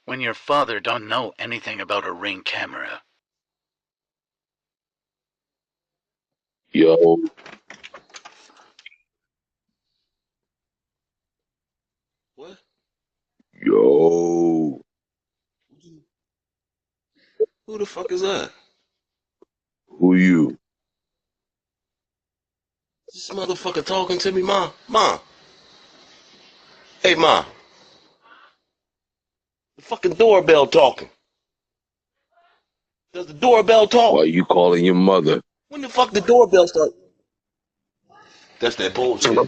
when your father don't know anything about a Ring camera? Yo, What? yo, Who the fuck is that? who you? This motherfucker talking to me, Ma. Ma. Hey, Ma. The fucking doorbell talking. Does the doorbell Why talk? you calling your mother? When the fuck the doorbell start? That's that bullshit.